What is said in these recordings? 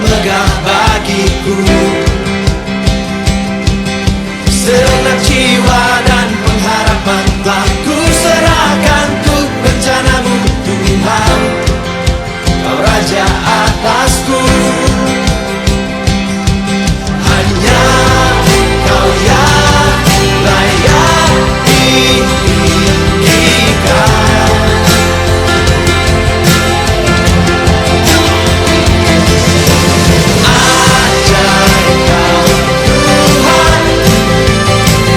megah bagiku. Segenap jiwa dan pengharapan telah ku serahkan untuk rencanamu Tuhan. Kau Raja atasku, hanya Kau yang layak ditinggikan. Ajaib Kau Tuhan,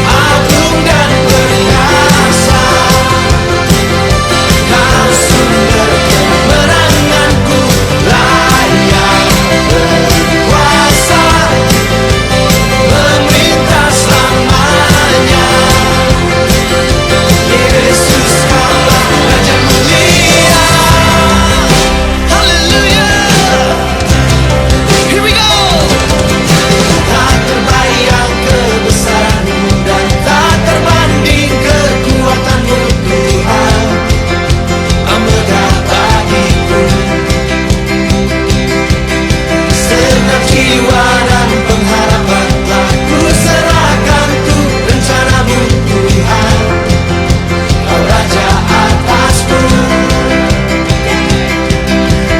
agung dan perkasa. Kau sumber kemenanganku, layak berkuasa, memerintah selamanya. Yesus Kaulah Raja mulia. Haleluya. Here we go. Tak terbayang kebesaran-Mu dan tak terbanding kekuatan-Mu Tuhan. Megah bagiku. Segenap jiwa dan pengharapan telah ku serahkan untuk rencana-Mu Tuhan. Kau Raja atasku,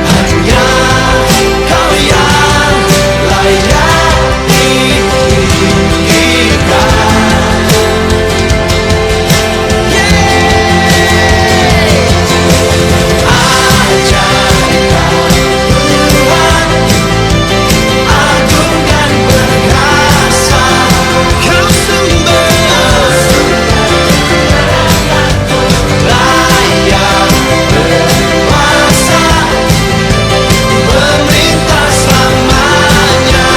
hanya Kau yang layak ditinggikan. Ajaib Kau Tuhan, agung dan perkasa. Kau sumber layak berkuasa, memerintah selamanya.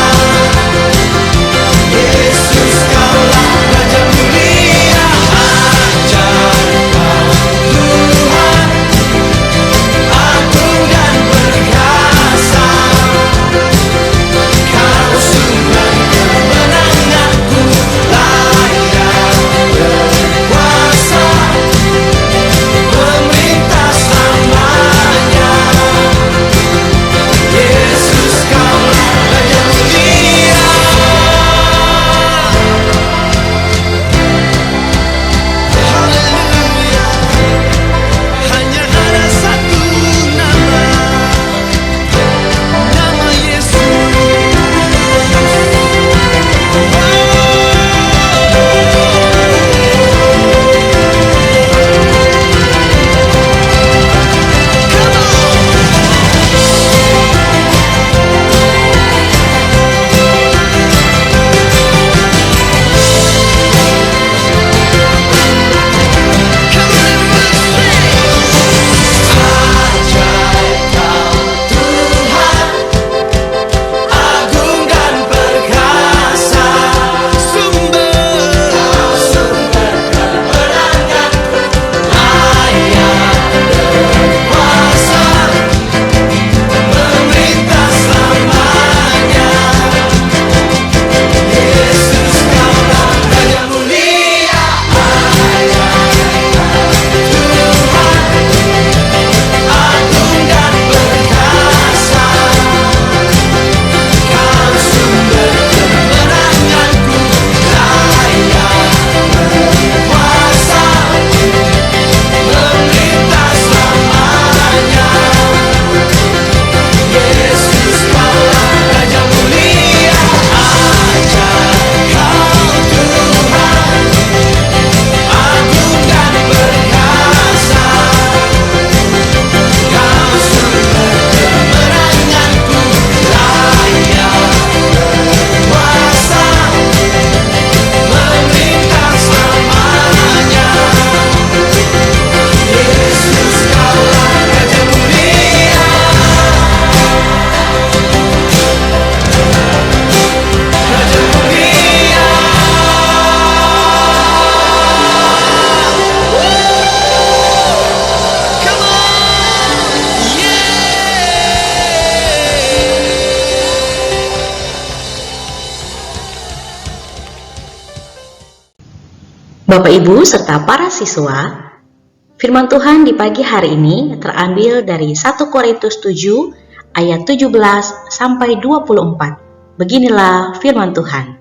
Yesus Kaulah Raja mulia. Ajaib Kau Tuhan, agung dan perkasa. Kau sumber kemenanganku, layak berkuasa, memerintah selamanya. Yesus Kaulah Raja mulia. Haleluya. Hanya ada satu nama, nama Yesus. Ajaib Kau Tuhan, agung dan perkasa. Kau sumber kemenanganku, layak berkuasa, memerintah selamanya. Yesus Kaulah Raja mulia. Ajaib Kau Tuhan, agung dan perkasa. Kau sumber kemenanganku, layak berkuasa, memerintah selamanya. Yesus Kaulah Raja mulia. Ajaib Kau Tuhan, agung dan perkasa. Kau sumber kemenanganku, layak berkuasa, memerintah selamanya. Yesus Kaulah Raja mulia. Raja mulia. Come on. Bapak Ibu serta para siswa, firman Tuhan di pagi hari ini terambil dari 1 Korintus 7 ayat 17-24. Beginilah firman Tuhan.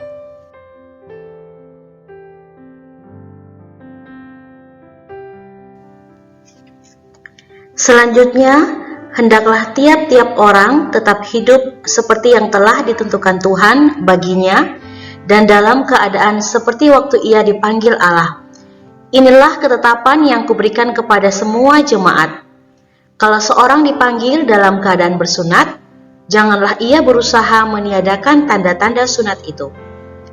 Selanjutnya, hendaklah tiap-tiap orang tetap hidup seperti yang telah ditentukan Tuhan baginya dan dalam keadaan seperti waktu ia dipanggil Allah. Inilah ketetapan yang kuberikan kepada semua jemaat. Kalau seorang dipanggil dalam keadaan bersunat, janganlah ia berusaha meniadakan tanda-tanda sunat itu.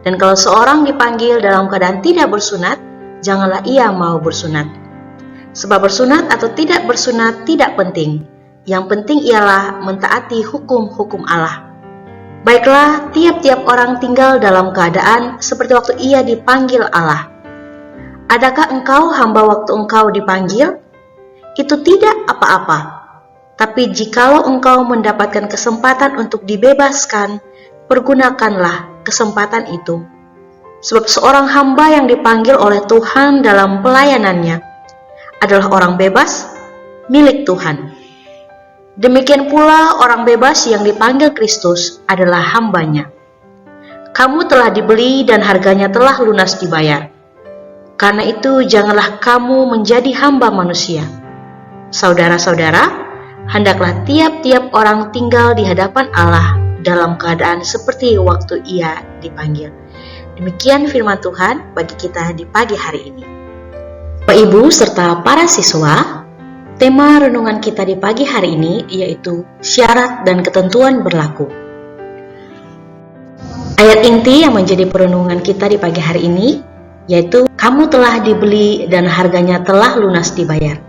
Dan kalau seorang dipanggil dalam keadaan tidak bersunat, janganlah ia mau bersunat. Sebab bersunat atau tidak bersunat tidak penting. Yang penting ialah mentaati hukum-hukum Allah. Baiklah, tiap-tiap orang tinggal dalam keadaan seperti waktu ia dipanggil Allah. Adakah engkau hamba waktu engkau dipanggil? Itu tidak apa-apa. Tapi jikalau engkau mendapatkan kesempatan untuk dibebaskan, pergunakanlah kesempatan itu. Sebab seorang hamba yang dipanggil oleh Tuhan dalam pelayanannya adalah orang bebas milik Tuhan. Demikian pula orang bebas yang dipanggil Kristus adalah hambanya. Kamu telah dibeli dan harganya telah lunas dibayar. Karena itu janganlah kamu menjadi hamba manusia. Saudara-saudara, hendaklah tiap-tiap orang tinggal di hadapan Allah dalam keadaan seperti waktu ia dipanggil. Demikian firman Tuhan bagi kita di pagi hari ini. Bapak Ibu serta para siswa, tema renungan kita di pagi hari ini yaitu syarat dan ketentuan berlaku. Ayat inti yang menjadi perenungan kita di pagi hari ini yaitu kamu telah dibeli dan harganya telah lunas dibayar.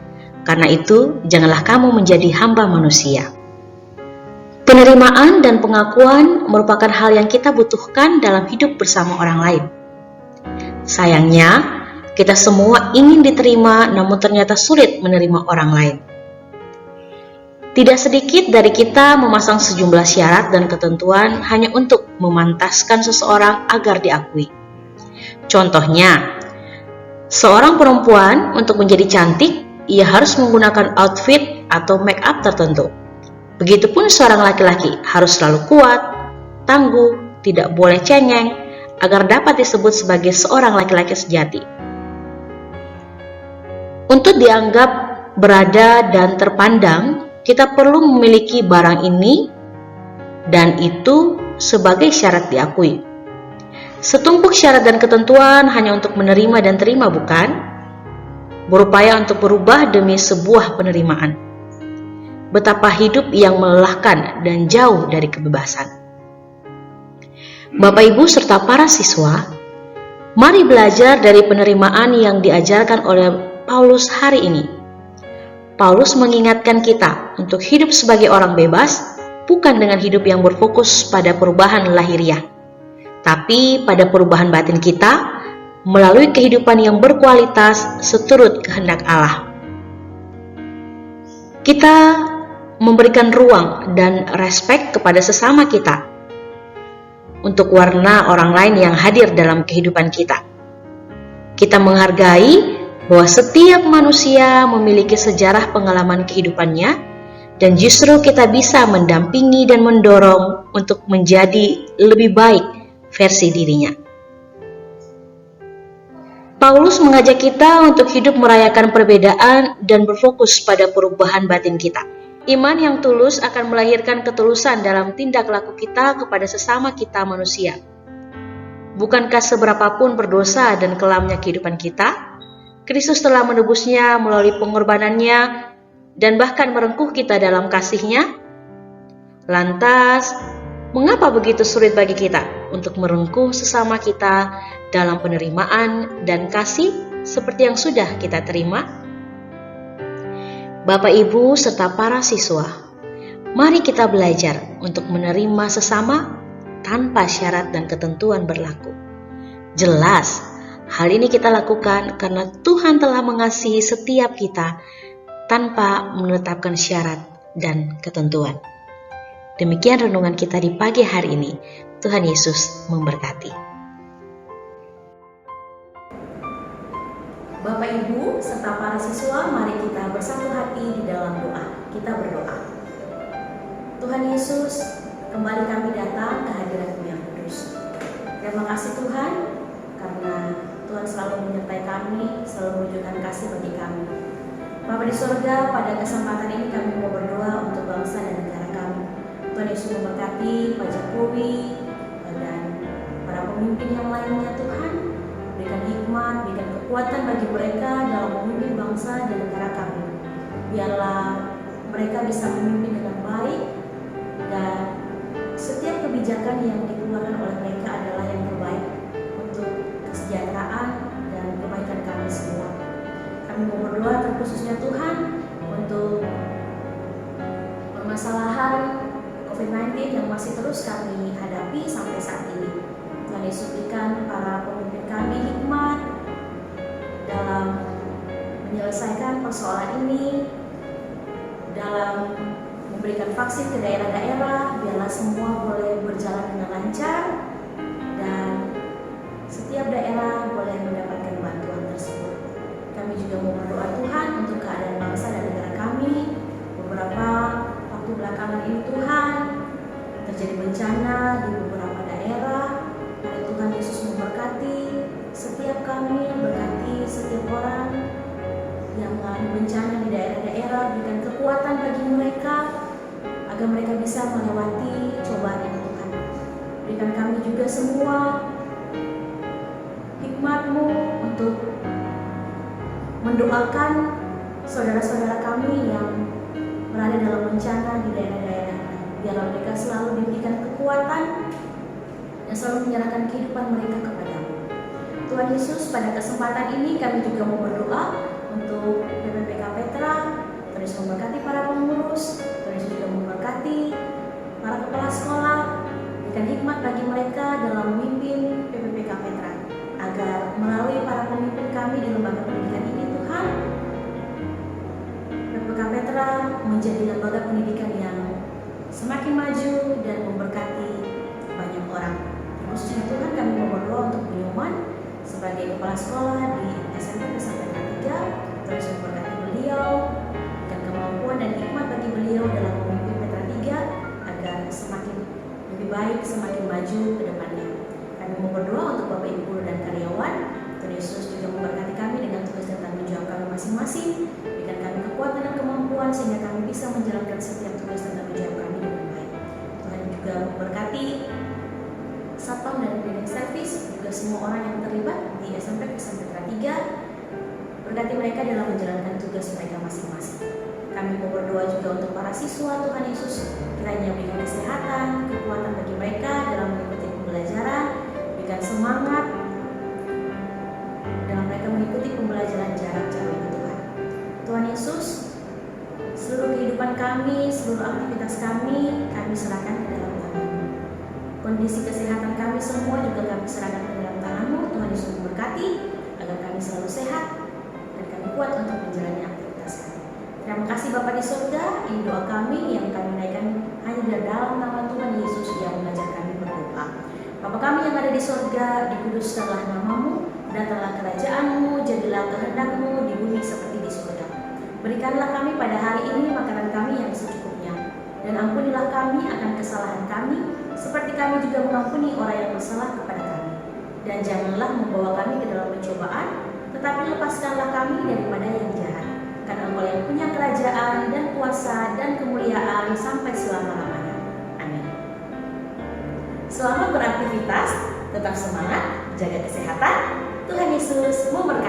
Karena itu, janganlah kamu menjadi hamba manusia. Penerimaan dan pengakuan merupakan hal yang kita butuhkan dalam hidup bersama orang lain. Sayangnya, kita semua ingin diterima namun ternyata sulit menerima orang lain. Tidak sedikit dari kita memasang sejumlah syarat dan ketentuan hanya untuk memantaskan seseorang agar diakui. Contohnya, seorang perempuan untuk menjadi cantik, ia harus menggunakan outfit atau make up tertentu. Begitupun seorang laki-laki harus selalu kuat, tangguh, tidak boleh cengeng, agar dapat disebut sebagai seorang laki-laki sejati. Untuk dianggap berada dan terpandang, kita perlu memiliki barang ini dan itu sebagai syarat diakui. Setumpuk syarat dan ketentuan hanya untuk menerima dan terima, bukan? Berupaya untuk berubah demi sebuah penerimaan. Betapa hidup yang melelahkan dan jauh dari kebebasan. Bapak Ibu serta para siswa, mari belajar dari penerimaan yang diajarkan oleh Paulus hari ini. Paulus mengingatkan kita untuk hidup sebagai orang bebas, bukan dengan hidup yang berfokus pada perubahan lahiriah, tapi pada perubahan batin kita melalui kehidupan yang berkualitas seturut kehendak Allah. Kita memberikan ruang dan respek kepada sesama kita untuk warna orang lain yang hadir dalam kehidupan kita. Kita menghargai bahwa setiap manusia memiliki sejarah pengalaman kehidupannya dan justru kita bisa mendampingi dan mendorong untuk menjadi lebih baik versi dirinya. Paulus mengajak kita untuk hidup merayakan perbedaan dan berfokus pada perubahan batin kita. Iman yang tulus akan melahirkan ketulusan dalam tindak laku kita kepada sesama kita manusia. Bukankah seberapapun berdosa dan kelamnya kehidupan kita, Kristus telah menebusnya melalui pengorbanannya dan bahkan merengkuh kita dalam kasih-Nya? Lantas, mengapa begitu sulit bagi kita untuk merengkuh sesama kita dalam penerimaan dan kasih seperti yang sudah kita terima? Bapak, Ibu, serta para siswa, mari kita belajar untuk menerima sesama tanpa syarat dan ketentuan berlaku. Jelas, hal ini kita lakukan karena Tuhan telah mengasihi setiap kita tanpa menetapkan syarat dan ketentuan. Demikian renungan kita di pagi hari ini. Tuhan Yesus memberkati. Bapak, Ibu, serta para siswa, mari kita bersatu hati di dalam doa. Kita berdoa. Tuhan Yesus, kembali kami datang ke hadirat-Mu yang kudus. Terima kasih Tuhan, karena Tuhan selalu menyertai kami, selalu menunjukkan kasih bagi kami. Bapa di surga, pada kesempatan ini kami mau berdoa untuk bangsa dan negara kami. Tuhan Yesus memberkati Pak Jokowi dan para pemimpin yang lainnya Tuhan. Berikan hikmat, berikan kekuatan bagi mereka dalam memimpin bangsa dan negara kami. Biarlah mereka bisa memimpin dengan baik dan setiap kebijakan yang dikeluarkan oleh mereka adalah yang terbaik untuk kesejahteraan dan kebaikan kami semua. Kami mau berdoa terkhususnya Tuhan untuk permasalahan COVID-19 yang masih terus kami hadapi sampai saat ini. Tuhan Yesus berikan para pemimpin kami hikmat dalam menyelesaikan persoalan ini, dalam memberikan vaksin ke daerah-daerah, biarlah semua boleh berjalan dengan lancar dan setiap daerah boleh mendapatkan bantuan tersebut. Kami juga mau berdoa Tuhan untuk keadaan bangsa dan negara kami. Beberapa waktu belakangan ini Tuhan, terjadi bencana di beberapa daerah. Mari Tuhan Yesus memberkati setiap kami, berkati setiap orang yang mengalami bencana di daerah-daerah, berikan kekuatan bagi mereka agar mereka bisa melewati cobaan ini Tuhan. Berikan kami juga semua hikmat-Mu untuk mendoakan saudara-saudara kami yang berada dalam bencana di daerah-daerah. Biarlah mereka selalu diberikan kekuatan dan selalu menyerahkan kehidupan mereka kepada-Mu. Tuhan Yesus, pada kesempatan ini kami juga mau berdoa untuk PPPK Petra. Terus memberkati para pengurus, terus juga memberkati para kepala sekolah, berikan hikmat bagi mereka dalam memimpin PPPK Petra, agar melalui para pemimpin kami di lembaga pendidikan ini Tuhan, PPPK Petra menjadi lembaga pendidikan yang semakin maju dan memberkati banyak orang. Khususnya Tuhan, kami mau berdoa untuk Beliauman sebagai kepala sekolah di SMP Petra 3, terus memberkati beliau, dan kemampuan dan hikmat bagi beliau dalam memimpin Petra 3 agar semakin lebih baik, semakin maju ke depannya. Kami mau berdoa untuk Bapak Ibu guru dan karyawan. Tuhan Yesus juga memberkati kami dengan tugas dan tanggung jawab kami masing-masing. Berikan kami kekuatan dan kemampuan sehingga kami bisa menjalankan setiap tugas dan tanggung jawab kami dengan baik. Tuhan juga memberkati Satpam dan cleaning service, juga semua orang yang terlibat di SMP Petra 3. Berkati mereka dalam menjalankan tugas mereka masing-masing. Kami mau berdoa juga untuk para siswa Tuhan Yesus, kiranya berikan kesehatan, kekuatan bagi mereka dalam mengikuti pembelajaran, berikan semangat dalam mereka mengikuti pembelajaran jarak jauh ini Tuhan. Tuhan Yesus, seluruh kehidupan kami, seluruh aktivitas kami serahkan ke dalam tangan-Mu. Kondisi kesehatan kami semua juga kami serahkan ke dalam tangan-Mu. Tuhan Yesus memberkati agar kami selalu sehat dan kami kuat untuk menjalani aktivitas kami. Terima kasih Bapa di surga, ini doa kami yang kami naikkan hanya di dalam nama Tuhan Yesus yang mengajar kami berdoa. Bapa kami yang ada di surga, dikuduskanlah nama-Mu, datanglah kerajaan-Mu, jadilah kehendak-Mu di bumi seperti di surga. Berikanlah kami pada hari ini makanan kami yang secukupnya, dan ampunilah kami akan kesalahan kami, seperti kami juga mengampuni orang yang bersalah kepada kami. Dan janganlah membawa kami ke dalam pencobaan, tetapi lepaskanlah kami daripada yang jahat. Karena Engkau yang punya kerajaan dan kuasa dan kemuliaan sampai selama-lamanya. Amin. Selamat beraktivitas, tetap semangat, jaga kesehatan. Tuhan Yesus memberkati.